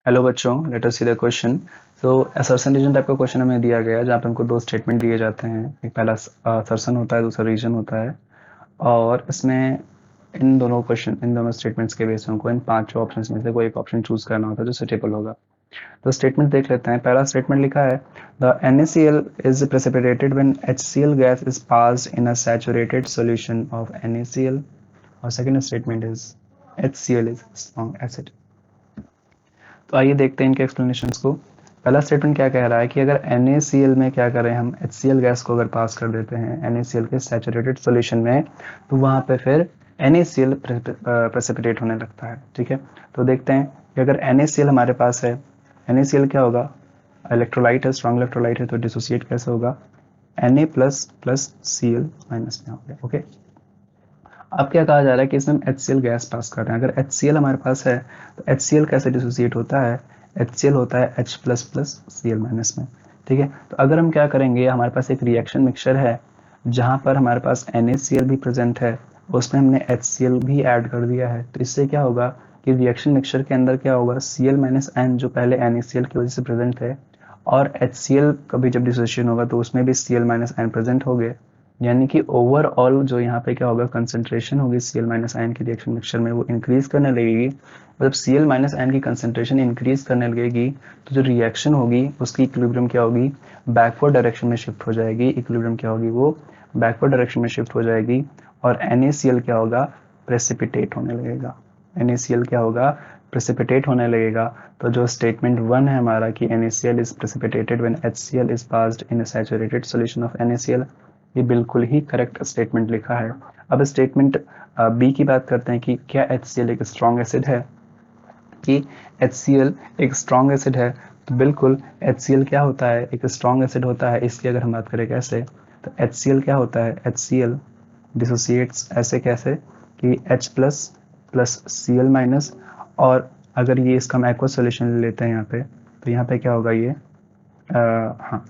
Hello बच्चों, let us see the question. So assertion reason type का question हमें दिया गया है जहाँ पे हमको दो स्टेटमेंट दिए जाते हैं। एक पहला असर्शन होता है, दूसरा रीजन होता है। और इसमें इन दोनों स्टेटमेंट्स के बेस में हमको इन पांचों ऑप्शंस में से कोई एक ऑप्शन चूज करना होता है जो सुटेबल होगा। तो स्टेटमेंट देख लेते हैं। पहला स्टेटमेंट लिखा है the NaCl is precipitated when HCl gas is passed in a saturated solution of NaCl। और second statement is HCl is strong acid. तो आइए देखते हैं इनके एक्सप्लेनेशंस को। पहला स्टेटमेंट क्या कह रहा है कि अगर NaCl में क्या करें हम HCl गैस को अगर पास कर देते हैं NaCl के सैचुरेटेड सॉल्यूशन में, तो वहां पे फिर NaCl प्रेसिपिटेट होने लगता है। ठीक है, तो देखते हैं कि अगर NaCl हमारे पास है, NaCl क्या होगा, इलेक्ट्रोलाइट है, स्ट्रॉन्ग इलेक्ट्रोलाइट है, तो डिसोसिएट कैसे होगा, Na plus plus Cl minus में हो गया। ओके, अब क्या कहा जा रहा है कि इसमें हम HCl गैस पास कर रहे हैं। अगर HCl हमारे पास है तो HCl कैसे डिसोसिएट होता है, HCl होता है H plus plus Cl minus में। ठीक है, तो अगर हम क्या करेंगे, हमारे पास एक रिएक्शन मिक्सचर है जहाँ पर हमारे पास NaCl भी प्रेजेंट है, उसमें हमने HCl भी ऐड कर दिया है। तो इससे क्या होगा कि रिएक्शन मिक्सचर के अंदर क्या होगा, Cl माइनस N जो पहले NaCl की वजह से प्रेजेंट है, और HCl कभी जब डिसोसिएशन होगा तो उसमें भी Cl माइनस N प्रेजेंट हो गए। यानी कि ओवरऑल जो यहाँ पे क्या होगा, कंसंट्रेशन होगी Cl माइनस आयन की रिएक्शन मिक्सचर में, वो इंक्रीज करने लगेगी। जब Cl माइनस आयन की कंसंट्रेशन इंक्रीज करने लगेगी तो जो रिएक्शन होगी उसकी इक्विलिब्रियम क्या होगी, बैकवर्ड डायरेक्शन में शिफ्ट हो जाएगी। इक्विलिब्रियम क्या होगी, वो बैकवर्ड डायरेक्शन में शिफ्ट हो जाएगी। और NaCl क्या होगा, प्रेसिपिटेट होने लगेगा। NaCl क्या होगा, प्रेसिपिटेट होने लगेगा। तो जो स्टेटमेंट 1 है हमारा कि NaCl is precipitated when HCl is passed in a saturated solution of NaCl, ये बिल्कुल ही करेक्ट स्टेटमेंट लिखा है। अब स्टेटमेंट बी की बात करते हैं कि क्या HCl एक स्ट्रॉन्ग एसिड है, कि HCl एक स्ट्रॉन्ग एसिड है। तो बिल्कुल HCl क्या होता है, एक स्ट्रॉन्ग एसिड होता है। इसकी अगर हम बात करें कैसे, तो HCl क्या होता है, HCl डिसोसिएट्स ऐसे कैसे कि H plus plus Cl minus. और अगर ये इसका हम एक्वा सोल्यूशन लेते हैं यहाँ पे, तो यहाँ पे क्या होगा ये हाँ,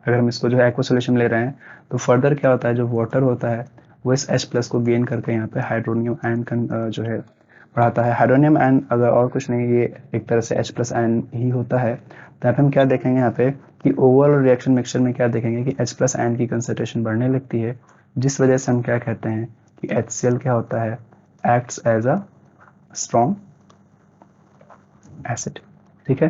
अगर हम इसको जो है एक्वा सोल्यूशन ले रहे हैं तो फर्दर क्या होता है, जो वाटर होता है वो इस H प्लस को गेन करके यहाँ पे हाइड्रोनियम आयन जो है बढ़ाता है। हाइड्रोनियम आयन अगर और कुछ नहीं, ये एक तरह से H प्लस आयन ही होता है। तो यहाँ पे हम क्या देखेंगे यहाँ पे कि ओवरऑल रिएक्शन मिक्सचर में क्या देखेंगे कि H प्लस आयन की कंसंट्रेशन बढ़ने लगती है, जिस वजह से हम क्या कहते हैं कि HCl क्या होता है, acts as a strong acid. ठीक है,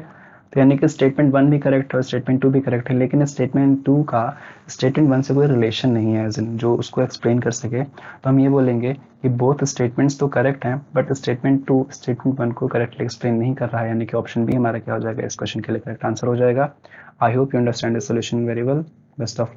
तो यानी कि स्टेटमेंट 1 भी करेक्ट है और स्टेटमेंट 2 भी करेक्ट है, लेकिन स्टेटमेंट 2 का स्टेटमेंट 1 से कोई रिलेशन नहीं है जो उसको एक्सप्लेन कर सके। तो हम ये बोलेंगे कि बोथ स्टेटमेंट्स तो करेक्ट हैं, बट स्टेटमेंट 2 स्टेटमेंट 1 को करेक्टली एक्सप्लेन नहीं कर रहा है। यानी कि ऑप्शन बी हमारा क्या हो जाएगा, इस क्वेश्चन के लिए करेक्ट आंसर हो जाएगा। I hope you understand the solution very well. Best of